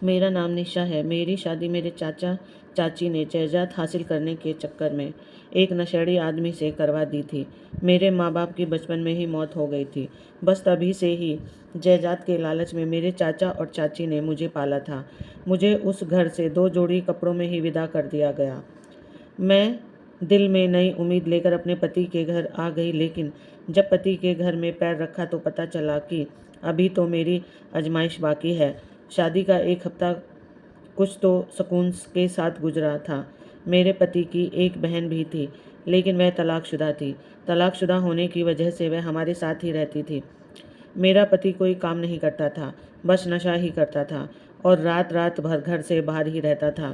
मेरा नाम निशा है। मेरी शादी मेरे चाचा चाची ने जायदाद हासिल करने के चक्कर में एक नशेड़ी आदमी से करवा दी थी। मेरे माँ बाप की बचपन में ही मौत हो गई थी। बस तभी से ही जायदाद के लालच में मेरे चाचा और चाची ने मुझे पाला था। मुझे उस घर से 2 जोड़ी कपड़ों में ही विदा कर दिया गया। मैं दिल में नई उम्मीद लेकर अपने पति के घर आ गई, लेकिन जब पति के घर में पैर रखा तो पता चला कि अभी तो मेरी आजमाइश बाकी है। शादी का 1 हफ्ता कुछ तो सुकून के साथ गुजरा था। मेरे पति की एक बहन भी थी, लेकिन वह तलाकशुदा थी। तलाकशुदा होने की वजह से वह हमारे साथ ही रहती थी। मेरा पति कोई काम नहीं करता था, बस नशा ही करता था और रात रात भर घर से बाहर ही रहता था।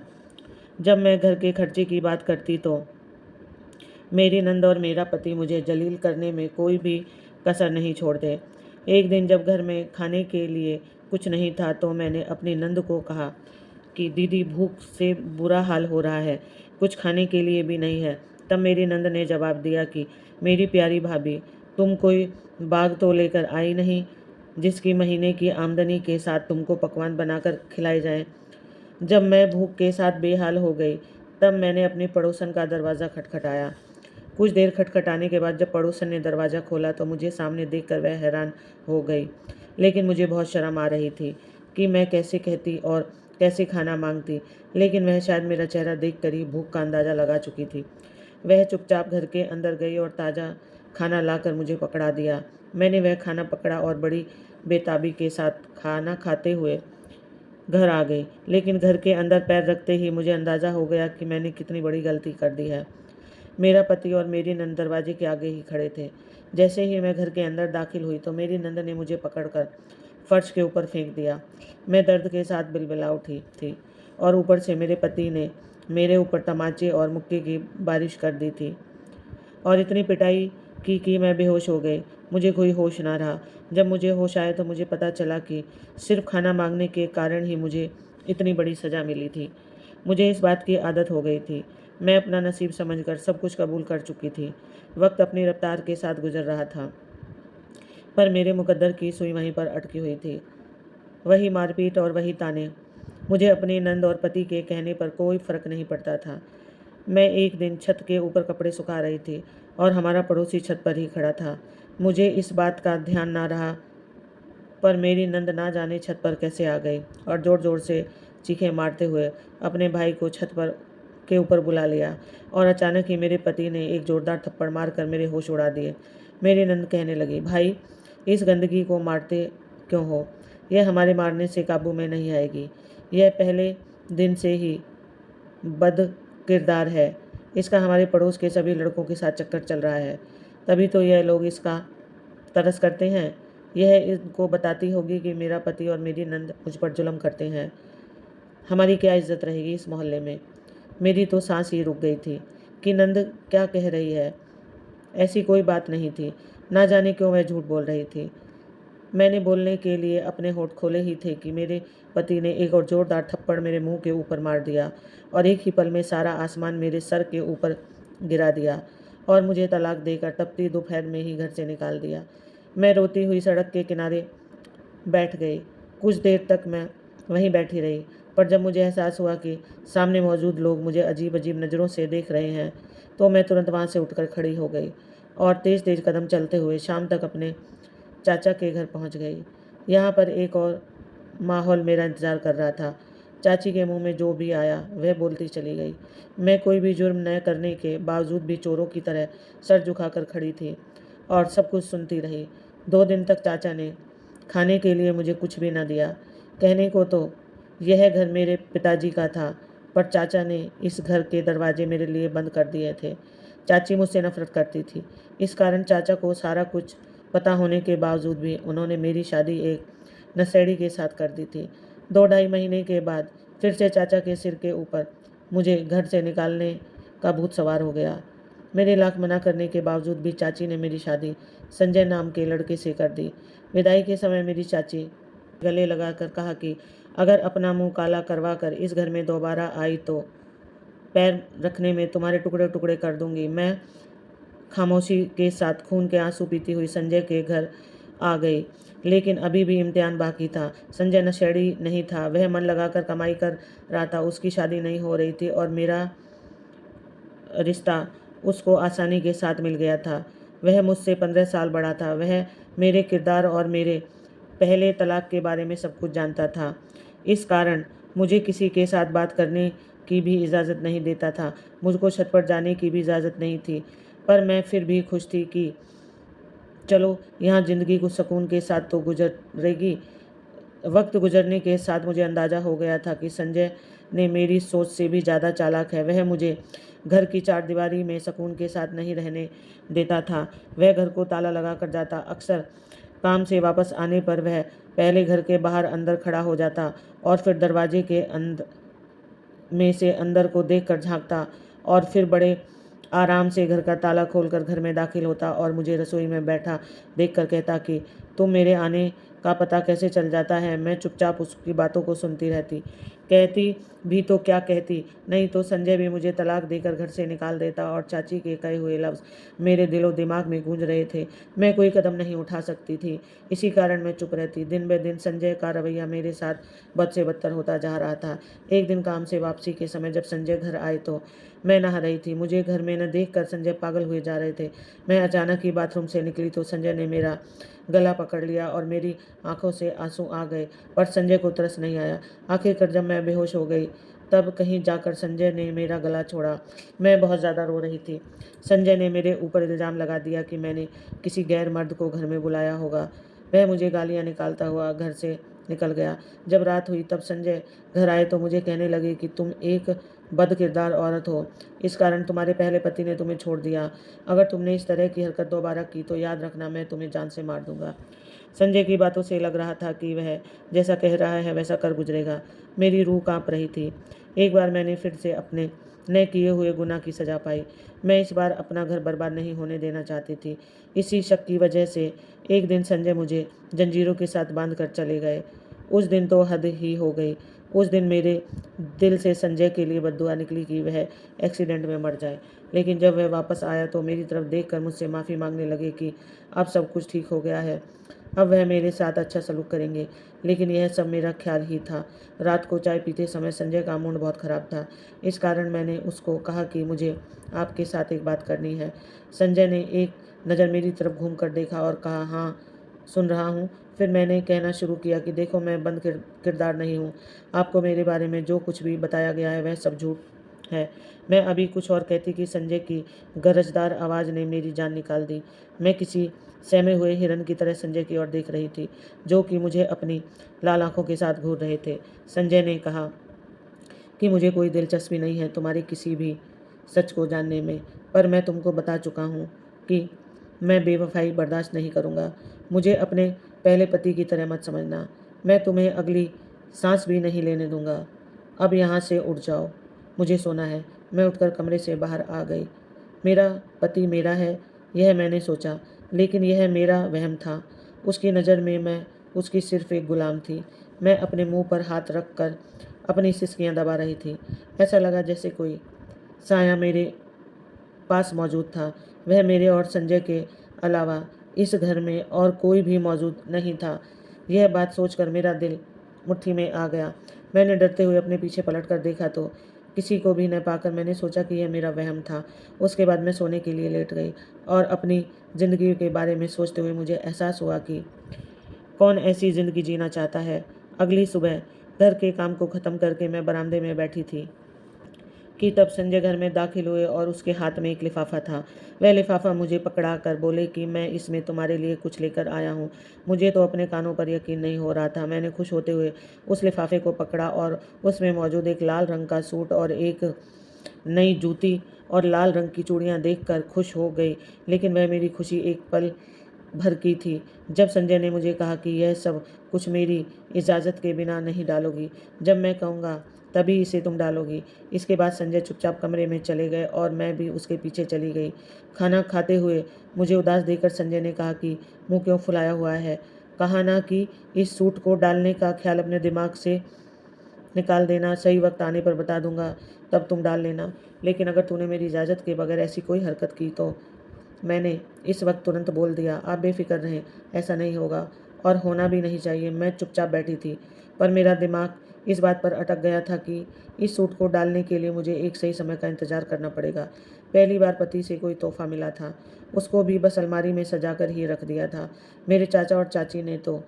जब मैं घर के खर्चे की बात करती तो मेरी नंद और मेरा पति मुझे जलील करने में कोई भी कसर नहीं छोड़ते। एक दिन जब घर में खाने के लिए कुछ नहीं था तो मैंने अपनी नंद को कहा कि दीदी, भूख से बुरा हाल हो रहा है, कुछ खाने के लिए भी नहीं है। तब मेरी नंद ने जवाब दिया कि मेरी प्यारी भाभी, तुम कोई बाग तो लेकर आई नहीं जिसकी महीने की आमदनी के साथ तुमको पकवान बनाकर खिलाए जाएं। जब मैं भूख के साथ बेहाल हो गई तब मैंने अपनी पड़ोसन का दरवाज़ा खटखटाया। कुछ देर खटखटाने के बाद जब पड़ोसन ने दरवाज़ा खोला तो मुझे सामने देखकर वह हैरान हो गई, लेकिन मुझे बहुत शर्म आ रही थी कि मैं कैसे कहती और कैसे खाना मांगती। लेकिन वह शायद मेरा चेहरा देखकर ही भूख का अंदाज़ा लगा चुकी थी। वह चुपचाप घर के अंदर गई और ताज़ा खाना लाकर मुझे पकड़ा दिया। मैंने वह खाना पकड़ा और बड़ी बेताबी के साथ खाना खाते हुए घर आ गई, लेकिन घर के अंदर पैर रखते ही मुझे अंदाज़ा हो गया कि मैंने कितनी बड़ी गलती कर दी है। मेरा पति और मेरी नंद दरवाजे के आगे ही खड़े थे। जैसे ही मैं घर के अंदर दाखिल हुई तो मेरी नंद ने मुझे पकड़कर फर्श के ऊपर फेंक दिया। मैं दर्द के साथ बिलबिला उठी थी और ऊपर से मेरे पति ने मेरे ऊपर तमाचे और मुक्के की बारिश कर दी थी और इतनी पिटाई की कि मैं बेहोश हो गई। मुझे कोई होश ना रहा। जब मुझे होश आया तो मुझे पता चला कि सिर्फ खाना मांगने के कारण ही मुझे इतनी बड़ी सज़ा मिली थी। मुझे इस बात की आदत हो गई थी। मैं अपना नसीब समझकर सब कुछ कबूल कर चुकी थी। वक्त अपनी रफ्तार के साथ गुजर रहा था, पर मेरे मुकद्दर की सुई वहीं पर अटकी हुई थी। वही मारपीट और वही ताने। मुझे अपनी नंद और पति के कहने पर कोई फ़र्क नहीं पड़ता था। मैं एक दिन छत के ऊपर कपड़े सुखा रही थी और हमारा पड़ोसी छत पर ही खड़ा था। मुझे इस बात का ध्यान ना रहा, पर मेरी नंद ना जाने छत पर कैसे आ गई और ज़ोर ज़ोर से चीखें मारते हुए अपने भाई को छत पर के ऊपर बुला लिया और अचानक ही मेरे पति ने एक ज़ोरदार थप्पड़ मारकर मेरे होश उड़ा दिए। मेरी नंद कहने लगी, भाई, इस गंदगी को मारते क्यों हो? यह हमारे मारने से काबू में नहीं आएगी। यह पहले दिन से ही बद किरदार है। इसका हमारे पड़ोस के सभी लड़कों के साथ चक्कर चल रहा है, तभी तो यह लोग इसका तरस करते हैं। यह इनको बताती होगी कि मेरा पति और मेरी नंद मुझ पर जुल्म करते हैं। हमारी क्या इज्जत रहेगी इस मोहल्ले में? मेरी तो सांस ही रुक गई थी कि नंद क्या कह रही है। ऐसी कोई बात नहीं थी। ना जाने क्यों वह झूठ बोल रही थी। मैंने बोलने के लिए अपने होठ खोले ही थे कि मेरे पति ने एक और जोरदार थप्पड़ मेरे मुंह के ऊपर मार दिया और एक ही पल में सारा आसमान मेरे सर के ऊपर गिरा दिया और मुझे तलाक देकर तपती दोपहर में ही घर से निकाल दिया। मैं रोती हुई सड़क के किनारे बैठ गई। कुछ देर तक मैं वहीं बैठी रही, पर जब मुझे एहसास हुआ कि सामने मौजूद लोग मुझे अजीब अजीब नज़रों से देख रहे हैं तो मैं तुरंत वहाँ से उठकर खड़ी हो गई और तेज़ तेज़ कदम चलते हुए शाम तक अपने चाचा के घर पहुंच गई। यहाँ पर एक और माहौल मेरा इंतज़ार कर रहा था। चाची के मुंह में जो भी आया वह बोलती चली गई। मैं कोई भी जुर्म न करने के बावजूद भी चोरों की तरह सर झुकाकर खड़ी थी और सब कुछ सुनती रही। 2 दिन तक चाचा ने खाने के लिए मुझे कुछ भी न दिया। कहने को तो यह घर मेरे पिताजी का था, पर चाचा ने इस घर के दरवाजे मेरे लिए बंद कर दिए थे। चाची मुझसे नफरत करती थी। इस कारण चाचा को सारा कुछ पता होने के बावजूद भी उन्होंने मेरी शादी एक नशेड़ी के साथ कर दी थी। 2 ढाई महीने के बाद फिर से चाचा के सिर के ऊपर मुझे घर से निकालने का भूत सवार हो गया। मेरे लाख मना करने के बावजूद भी चाची ने मेरी शादी संजय नाम के लड़के से कर दी। विदाई के समय मेरी चाची गले लगाकर कहा कि अगर अपना मुंह काला करवा कर इस घर में दोबारा आई तो पैर रखने में तुम्हारे टुकड़े टुकड़े कर दूंगी। मैं खामोशी के साथ खून के आंसू पीती हुई संजय के घर आ गई। लेकिन अभी भी इम्तिहान बाकी था। संजय नशेड़ी नहीं था, वह मन लगाकर कमाई कर रहा था। उसकी शादी नहीं हो रही थी और मेरा रिश्ता उसको आसानी के साथ मिल गया था। वह मुझसे 15 साल बड़ा था। वह मेरे किरदार और मेरे पहले तलाक के बारे में सब कुछ जानता था। इस कारण मुझे किसी के साथ बात करने की भी इजाज़त नहीं देता था। मुझको छत पर जाने की भी इजाज़त नहीं थी। पर मैं फिर भी खुश थी कि चलो यहाँ ज़िंदगी कुछ सुकून के साथ तो गुजरेगी। वक्त गुजरने के साथ मुझे अंदाज़ा हो गया था कि संजय ने मेरी सोच से भी ज़्यादा चालाक है। वह मुझे घर की चारदीवारी में सुकून के साथ नहीं रहने देता था। वह घर को ताला लगा कर जाता। अक्सर काम से वापस आने पर वह पहले घर के बाहर अंदर खड़ा हो जाता और फिर दरवाजे के अंदर में से अंदर को देख कर झाँकता और फिर बड़े आराम से घर का ताला खोलकर घर में दाखिल होता और मुझे रसोई में बैठा देखकर कहता कि तुम मेरे आने का पता कैसे चल जाता है। मैं चुपचाप उसकी बातों को सुनती रहती। कहती भी तो क्या कहती, नहीं तो संजय भी मुझे तलाक देकर घर से निकाल देता। और चाची के कहे हुए लफ्ज़ मेरे दिलो दिमाग में गूंज रहे थे। मैं कोई कदम नहीं उठा सकती थी। इसी कारण मैं चुप रहती। दिन ब दिन संजय का रवैया मेरे साथ बद से बदतर होता जा रहा था। एक दिन काम से वापसी के समय जब संजय घर आए तो मैं नहा रही थी। मुझे घर में न देख कर संजय पागल हुए जा रहे थे। मैं अचानक ही बाथरूम से निकली तो संजय ने मेरा गला पकड़ लिया और मेरी आंखों से आंसू आ गए। पर संजय को तरस नहीं आया। आखिरकार जब मैं बेहोश हो गई तब कहीं जाकर संजय ने मेरा गला छोड़ा। मैं बहुत ज़्यादा रो रही थी। संजय ने मेरे ऊपर इल्ज़ाम लगा दिया कि मैंने किसी गैर मर्द को घर में बुलाया होगा। वह मुझे गालियाँ निकालता हुआ घर से निकल गया। जब रात हुई तब संजय घर आए तो मुझे कहने लगे कि तुम एक बद किरदार औरत हो। इस कारण तुम्हारे पहले पति ने तुम्हें छोड़ दिया। अगर तुमने इस तरह की हरकत दोबारा की तो याद रखना मैं तुम्हें जान से मार दूंगा। संजय की बातों से लग रहा था कि वह जैसा कह रहा है वैसा कर गुजरेगा। मेरी रूह कांप रही थी। एक बार मैंने फिर से अपने न किए हुए गुनाह की सज़ा पाई। मैं इस बार अपना घर बर्बाद नहीं होने देना चाहती थी। इसी शक की वजह से एक दिन संजय मुझे जंजीरों के साथ बांध कर चले गए। उस दिन तो हद ही हो गई। उस दिन मेरे दिल से संजय के लिए बद्दुआ निकली कि वह एक्सीडेंट में मर जाए। लेकिन जब वह वापस आया तो मेरी तरफ देखकर मुझसे माफ़ी मांगने लगे कि अब सब कुछ ठीक हो गया है। अब वह मेरे साथ अच्छा सलूक करेंगे। लेकिन यह सब मेरा ख्याल ही था। रात को चाय पीते समय संजय का मूड बहुत ख़राब था। इस कारण मैंने उसको कहा कि मुझे आपके साथ एक बात करनी है। संजय ने एक नज़र मेरी तरफ घूम कर देखा और कहा, हाँ सुन रहा हूँ। फिर मैंने कहना शुरू किया कि देखो मैं बंद किरदार नहीं हूँ। आपको मेरे बारे में जो कुछ भी बताया गया है वह सब झूठ है। मैं अभी कुछ और कहती कि संजय की गरजदार आवाज़ ने मेरी जान निकाल दी। मैं किसी सहमे हुए हिरन की तरह संजय की ओर देख रही थी, जो कि मुझे अपनी लाल आंखों के साथ घूर रहे थे। संजय ने कहा कि मुझे कोई दिलचस्पी नहीं है तुम्हारी किसी भी सच को जानने में, पर मैं तुमको बता चुका हूँ कि मैं बेवफाई बर्दाश्त नहीं करूँगा। मुझे अपने पहले पति की तरह मत समझना। मैं तुम्हें अगली सांस भी नहीं लेने दूँगा। अब यहाँ से उठ जाओ, मुझे सोना है। मैं उठकर कमरे से बाहर आ गई। मेरा पति मेरा है, यह मैंने सोचा, लेकिन यह मेरा वहम था। उसकी नज़र में मैं उसकी सिर्फ एक गुलाम थी। मैं अपने मुंह पर हाथ रख कर अपनी सिसकियाँ दबा रही थी। ऐसा लगा जैसे कोई साया मेरे पास मौजूद था। वह मेरे और संजय के अलावा इस घर में और कोई भी मौजूद नहीं था। यह बात सोचकर मेरा दिल मुट्ठी में आ गया। मैंने डरते हुए अपने पीछे पलट कर देखा तो किसी को भी न पाकर मैंने सोचा कि यह मेरा वहम था। उसके बाद मैं सोने के लिए लेट गई और अपनी ज़िंदगी के बारे में सोचते हुए मुझे एहसास हुआ कि कौन ऐसी ज़िंदगी जीना चाहता है। अगली सुबह घर के काम को ख़त्म करके मैं बरामदे में बैठी थी कि तब संजय घर में दाखिल हुए और उसके हाथ में एक लिफाफा था। वह लिफाफा मुझे पकड़ा कर बोले कि मैं इसमें तुम्हारे लिए कुछ लेकर आया हूँ। मुझे तो अपने कानों पर यकीन नहीं हो रहा था। मैंने खुश होते हुए उस लिफाफे को पकड़ा और उसमें मौजूद एक लाल रंग का सूट और एक नई जूती और लाल रंग की चूड़ियाँ देखकर खुश हो गई। लेकिन वह मेरी खुशी एक पल भर की थी जब संजय ने मुझे कहा कि यह सब कुछ मेरी इजाज़त के बिना नहीं डालोगी। जब मैं कहूँगा तभी इसे तुम डालोगी। इसके बाद संजय चुपचाप कमरे में चले गए और मैं भी उसके पीछे चली गई। खाना खाते हुए मुझे उदास देखकर संजय ने कहा कि मुंह क्यों फुलाया हुआ है। कहा ना कि इस सूट को डालने का ख्याल अपने दिमाग से निकाल देना। सही वक्त आने पर बता दूंगा, तब तुम डाल लेना। लेकिन अगर तूने मेरी इजाज़त के बगैर ऐसी कोई हरकत की तो मैंने इस वक्त तुरंत बोल दिया, आप बेफिक्र रहें, ऐसा नहीं होगा और होना भी नहीं चाहिए। मैं चुपचाप बैठी थी, पर मेरा दिमाग इस बात पर अटक गया था कि इस सूट को डालने के लिए मुझे एक सही समय का इंतज़ार करना पड़ेगा। पहली बार पति से कोई तोहफ़ा मिला था, उसको भी बस अलमारी में सजा कर ही रख दिया था। मेरे चाचा और चाची ने तो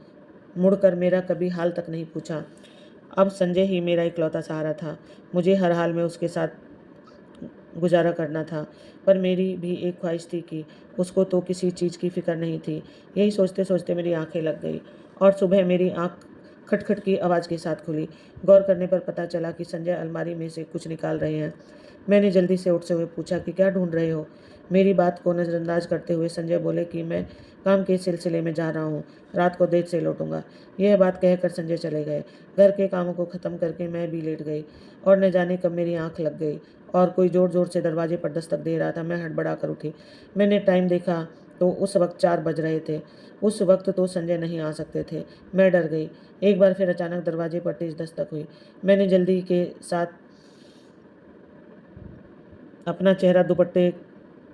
मुड़कर मेरा कभी हाल तक नहीं पूछा। अब संजय ही मेरा इकलौता सहारा था। मुझे हर हाल में उसके साथ गुजारा करना था, पर मेरी भी एक ख्वाहिश थी कि उसको तो किसी चीज़ की फ़िक्र नहीं थी। यही सोचते सोचते मेरी आंखें लग गई और सुबह मेरी आंख खटखट की आवाज़ के साथ खुली। गौर करने पर पता चला कि संजय अलमारी में से कुछ निकाल रहे हैं। मैंने जल्दी से उठते हुए पूछा कि क्या ढूंढ रहे हो? मेरी बात को नज़रअंदाज करते हुए संजय बोले कि मैं काम के सिलसिले में जा रहा हूँ, रात को देर से लौटूंगा। यह बात कहकर संजय चले गए। घर के कामों को ख़त्म करके मैं भी लेट गई और न जाने कब मेरी आंख लग गई और कोई ज़ोर ज़ोर से दरवाजे पर दस्तक दे रहा था। मैं हड़बड़ा कर उठी। मैंने टाइम देखा तो उस वक्त 4 बज रहे थे। उस वक्त तो संजय नहीं आ सकते थे। मैं डर गई। एक बार फिर अचानक दरवाजे पर तेज दस्तक हुई। मैंने जल्दी के साथ अपना चेहरा दुपट्टे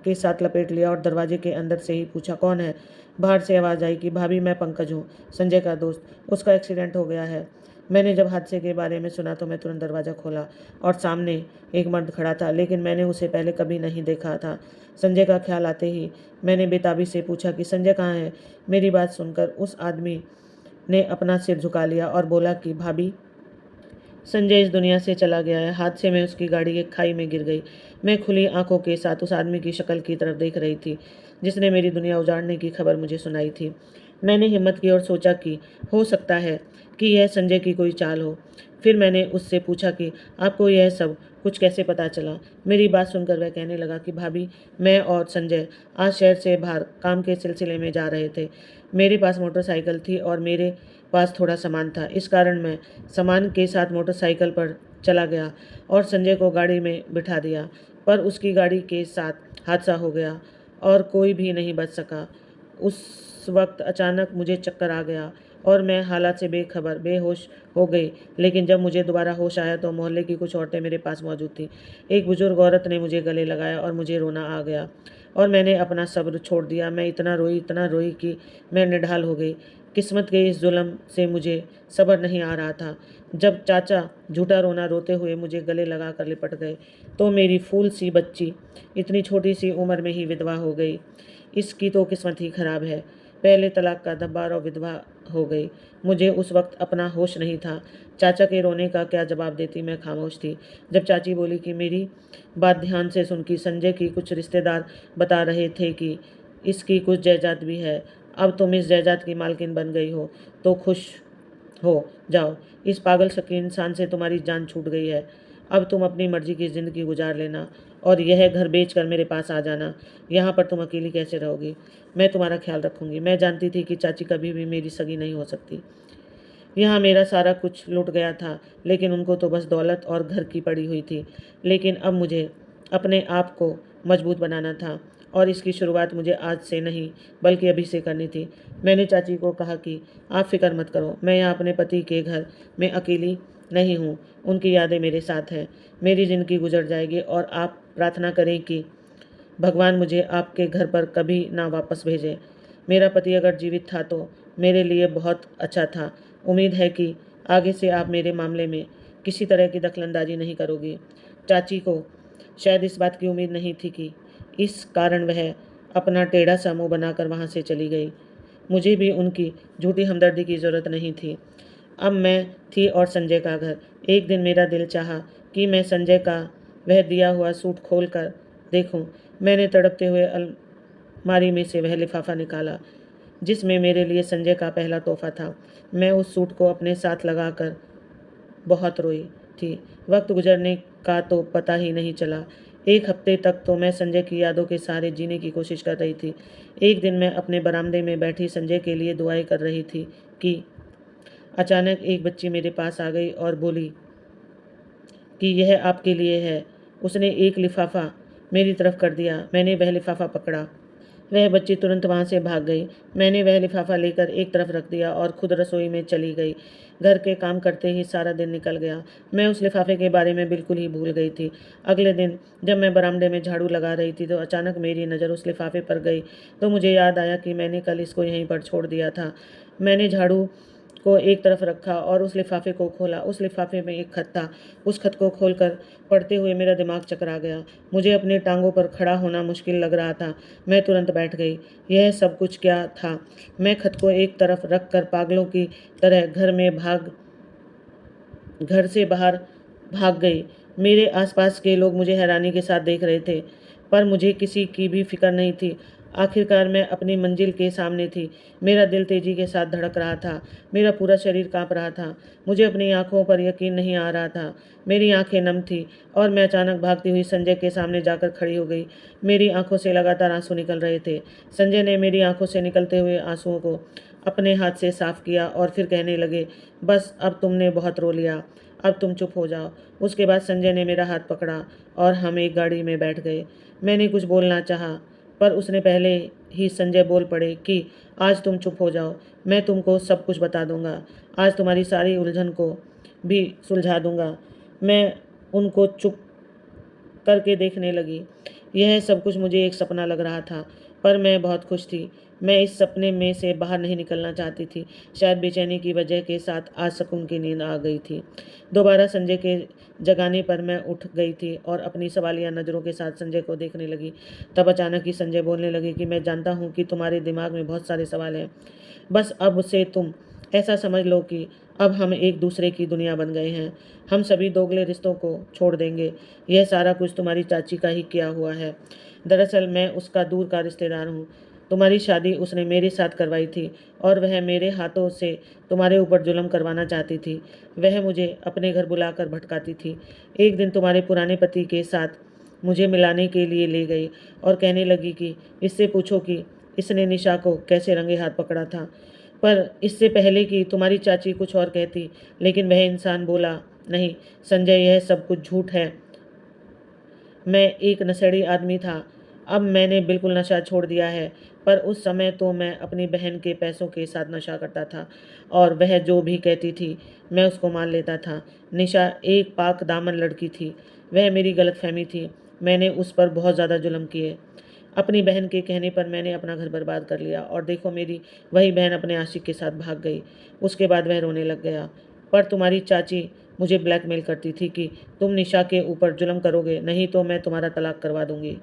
के साथ लपेट लिया और दरवाजे के अंदर से ही पूछा, कौन है? बाहर से आवाज़ आई कि भाभी, मैं पंकज हूँ, संजय का दोस्त। उसका एक्सीडेंट हो गया है। मैंने जब हादसे के बारे में सुना तो मैं तुरंत दरवाज़ा खोला और सामने एक मर्द खड़ा था, लेकिन मैंने उसे पहले कभी नहीं देखा था। संजय का ख्याल आते ही मैंने बेताबी से पूछा कि संजय कहाँ है? मेरी बात सुनकर उस आदमी ने अपना सिर झुका लिया और बोला कि भाभी, संजय इस दुनिया से चला गया है। हादसे में उसकी गाड़ी एक खाई में गिर गई। मैं खुली आंखों के साथ उस आदमी की शक्ल की तरफ देख रही थी जिसने मेरी दुनिया उजाड़ने की खबर मुझे सुनाई थी। मैंने हिम्मत की और सोचा कि हो सकता है कि यह संजय की कोई चाल हो। फिर मैंने उससे पूछा कि आपको यह सब कुछ कैसे पता चला? मेरी बात सुनकर वह कहने लगा कि भाभी, मैं और संजय आज शहर से बाहर काम के सिलसिले में जा रहे थे। मेरे पास मोटरसाइकिल थी और मेरे पास थोड़ा सामान था। इस कारण मैं सामान के साथ मोटरसाइकिल पर चला गया और संजय को गाड़ी में बिठा दिया, पर उसकी गाड़ी के साथ हादसा हो गया और कोई भी नहीं बच सका। उस वक्त अचानक मुझे चक्कर आ गया और मैं हालात से बेखबर बेहोश हो गई। लेकिन जब मुझे दोबारा होश आया तो मोहल्ले की कुछ औरतें मेरे पास मौजूद थीं। एक बुजुर्ग औरत ने मुझे गले लगाया और मुझे रोना आ गया और मैंने अपना सब्र छोड़ दिया। मैं इतना रोई कि मैं निढाल हो गई। किस्मत के इस जुल्म से मुझे सब्र नहीं आ रहा था। जब चाचा झूठा रोना रोते हुए मुझे गले लगा कर लिपट गए तो मेरी फूल सी बच्ची इतनी छोटी सी उम्र में ही विधवा हो गई। इसकी तो किस्मत ही खराब है। पहले तलाक का दब्बार और विधवा हो गई। मुझे उस वक्त अपना होश नहीं था। चाचा के रोने का क्या जवाब देती, मैं खामोश थी। जब चाची बोली कि मेरी बात ध्यान से सुन, कि संजय की कुछ रिश्तेदार बता रहे थे कि इसकी कुछ जायदाद भी है। अब तुम इस जायदाद की मालकिन बन गई हो तो खुश हो जाओ। इस पागल शकीन इंसान से तुम्हारी जान छूट गई है। अब तुम अपनी मर्जी की ज़िंदगी गुजार लेना और यह घर बेचकर मेरे पास आ जाना। यहाँ पर तुम अकेली कैसे रहोगी? मैं तुम्हारा ख्याल रखूंगी। मैं जानती थी कि चाची कभी भी मेरी सगी नहीं हो सकती। यहाँ मेरा सारा कुछ लुट गया था, लेकिन उनको तो बस दौलत और घर की पड़ी हुई थी। लेकिन अब मुझे अपने आप को मजबूत बनाना था और इसकी शुरुआत मुझे आज से नहीं बल्कि अभी से करनी थी। मैंने चाची को कहा कि आप फिक्र मत करो, मैं यहाँ अपने पति के घर में अकेली नहीं हूँ। उनकी यादें मेरे साथ हैं। मेरी ज़िंदगी गुजर जाएगी और आप प्रार्थना करें कि भगवान मुझे आपके घर पर कभी ना वापस भेजे। मेरा पति अगर जीवित था तो मेरे लिए बहुत अच्छा था। उम्मीद है कि आगे से आप मेरे मामले में किसी तरह की दखलंदाजी नहीं करोगी। चाची को शायद इस बात की उम्मीद नहीं थी कि इस कारण वह अपना टेढ़ा सा मुंह बनाकर वहाँ से चली गई। मुझे भी उनकी झूठी हमदर्दी की ज़रूरत नहीं थी। अब मैं थी और संजय का घर। एक दिन मेरा दिल चाहा कि मैं संजय का वह दिया हुआ सूट खोल कर देखूं। मैंने तड़पते हुए अलमारी में से वह लिफाफा निकाला जिसमें मेरे लिए संजय का पहला तोहफा था। मैं उस सूट को अपने साथ लगाकर बहुत रोई थी। वक्त गुजरने का तो पता ही नहीं चला। एक हफ्ते तक तो मैं संजय की यादों के सहारे जीने की कोशिश कर रही थी। एक दिन मैं अपने बरामदे में बैठी संजय के लिए दुआएं कर रही थी कि अचानक एक बच्ची मेरे पास आ गई और बोली कि यह आपके लिए है। उसने एक लिफाफा मेरी तरफ कर दिया। मैंने वह लिफाफा पकड़ा वह बच्ची तुरंत वहाँ से भाग गई। मैंने वह लिफाफा लेकर एक तरफ रख दिया और खुद रसोई में चली गई। घर के काम करते ही सारा दिन निकल गया। मैं उस लिफाफे के बारे में बिल्कुल ही भूल गई थी। अगले दिन जब मैं बरामदे में झाड़ू लगा रही थी तो अचानक मेरी नज़र उस लिफाफे पर गई। तो मुझे याद आया कि मैंने कल इसको यहीं पर छोड़ दिया था। मैंने झाड़ू को एक तरफ रखा और उस लिफाफे को खोला। उस लिफाफे में एक खत था। उस खत को खोलकर पढ़ते हुए मेरा दिमाग चकरा गया। मुझे अपनी टांगों पर खड़ा होना मुश्किल लग रहा था। मैं तुरंत बैठ गई। यह सब कुछ क्या था? मैं खत को एक तरफ रखकर पागलों की तरह घर से बाहर भाग गई। मेरे आसपास के लोग मुझे हैरानी के साथ देख रहे थे, पर मुझे किसी की भी फिक्र नहीं थी। आखिरकार मैं अपनी मंजिल के सामने थी। मेरा दिल तेजी के साथ धड़क रहा था। मेरा पूरा शरीर कांप रहा था। मुझे अपनी आंखों पर यकीन नहीं आ रहा था। मेरी आंखें नम थीं और मैं अचानक भागती हुई संजय के सामने जाकर खड़ी हो गई। मेरी आंखों से लगातार आंसू निकल रहे थे। संजय ने मेरी आंखों से निकलते हुए आंसुओं को अपने हाथ से साफ किया और फिर कहने लगे, बस अब तुमने बहुत रो लिया, अब तुम चुप हो जाओ। उसके बाद संजय ने मेरा हाथ पकड़ा और हम एक गाड़ी में बैठ गए। मैंने कुछ बोलना चाहा, पर उसने पहले ही संजय बोल पड़े कि आज तुम चुप हो जाओ, मैं तुमको सब कुछ बता दूंगा। आज तुम्हारी सारी उलझन को भी सुलझा दूंगा। मैं उनको चुप करके देखने लगी। यह सब कुछ मुझे एक सपना लग रहा था, पर मैं बहुत खुश थी। मैं इस सपने में से बाहर नहीं निकलना चाहती थी। शायद बेचैनी की वजह के साथ आज सुकून की नींद आ गई थी। दोबारा संजय के जगाने पर मैं उठ गई थी और अपनी सवालिया नज़रों के साथ संजय को देखने लगी। तब अचानक ही संजय बोलने लगे कि मैं जानता हूँ कि तुम्हारे दिमाग में बहुत सारे सवाल हैं। बस अब से तुम ऐसा समझ लो कि अब हम एक दूसरे की दुनिया बन गए हैं। हम सभी दोगले रिश्तों को छोड़ देंगे। यह सारा कुछ तुम्हारी चाची का ही किया हुआ है। दरअसल मैं उसका दूर का रिश्तेदार हूँ। तुम्हारी शादी उसने मेरे साथ करवाई थी और वह मेरे हाथों से तुम्हारे ऊपर जुल्म करवाना चाहती थी। वह मुझे अपने घर बुलाकर भटकाती थी। एक दिन तुम्हारे पुराने पति के साथ मुझे मिलाने के लिए ले गई और कहने लगी कि इससे पूछो कि इसने निशा को कैसे रंगे हाथ पकड़ा था। पर इससे पहले कि तुम्हारी चाची कुछ और कहती, लेकिन वह इंसान बोला, नहीं संजय, यह सब कुछ झूठ है। मैं एक नशेड़ी आदमी था। अब मैंने बिल्कुल नशा छोड़ दिया है, पर उस समय तो मैं अपनी बहन के पैसों के साथ नशा करता था और वह जो भी कहती थी मैं उसको मान लेता था। निशा एक पाक दामन लड़की थी। वह मेरी गलतफहमी थी। मैंने उस पर बहुत ज़्यादा जुल्म किए। अपनी बहन के कहने पर मैंने अपना घर बर्बाद कर लिया और देखो मेरी वही बहन अपने आशिक के साथ भाग गई। उसके बाद वह रोने लग गया। पर तुम्हारी चाची मुझे ब्लैकमेल करती थी कि तुम निशा के ऊपर जुल्म करोगे, नहीं तो मैं तुम्हारा तलाक करवा दूंगी।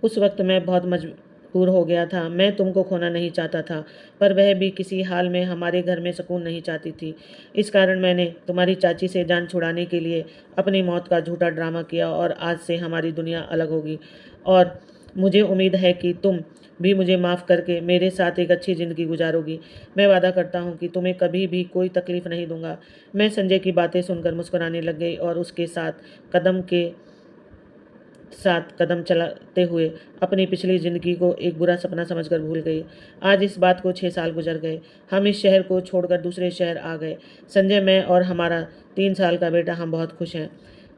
उस वक्त मैं बहुत मजबूर हो गया था। मैं तुमको खोना नहीं चाहता था, पर वह भी किसी हाल में हमारे घर में सुकून नहीं चाहती थी। इस कारण मैंने तुम्हारी चाची से जान छुड़ाने के लिए अपनी मौत का झूठा ड्रामा किया और आज से हमारी दुनिया अलग होगी। और मुझे उम्मीद है कि तुम भी मुझे माफ़ करके मेरे साथ एक अच्छी ज़िंदगी गुजारोगी। मैं वादा करता हूँ कि तुम्हें कभी भी कोई तकलीफ़ नहीं दूंगा। मैं संजय की बातें सुनकर मुस्कुराने लग गई और उसके साथ कदम चलाते हुए अपनी पिछली ज़िंदगी को एक बुरा सपना समझकर भूल गई। आज इस बात को 6 साल गुजर गए। हम इस शहर को छोड़कर दूसरे शहर आ गए। संजय, मैं और हमारा 3 साल का बेटा, हम बहुत खुश हैं।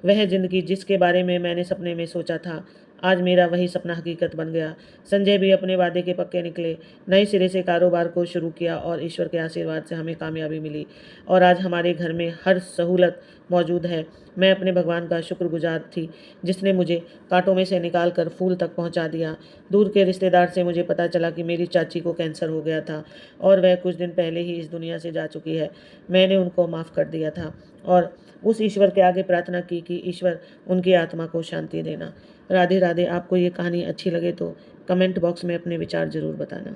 वह ज़िंदगी जिसके बारे में मैंने सपने में सोचा था, आज मेरा वही सपना हकीकत बन गया। संजय भी अपने वादे के पक्के निकले, नए सिरे से कारोबार को शुरू किया और ईश्वर के आशीर्वाद से हमें कामयाबी मिली और आज हमारे घर में हर सहूलत मौजूद है। मैं अपने भगवान का शुक्रगुजार थी जिसने मुझे कांटों में से निकाल कर फूल तक पहुंचा दिया। दूर के रिश्तेदार से मुझे पता चला कि मेरी चाची को कैंसर हो गया था और वह कुछ दिन पहले ही इस दुनिया से जा चुकी है। मैंने उनको माफ़ कर दिया था और उस ईश्वर के आगे प्रार्थना की कि ईश्वर उनकी आत्मा को शांति देना। राधे राधे। आपको ये कहानी अच्छी लगे तो कमेंट बॉक्स में अपने विचार ज़रूर बताना।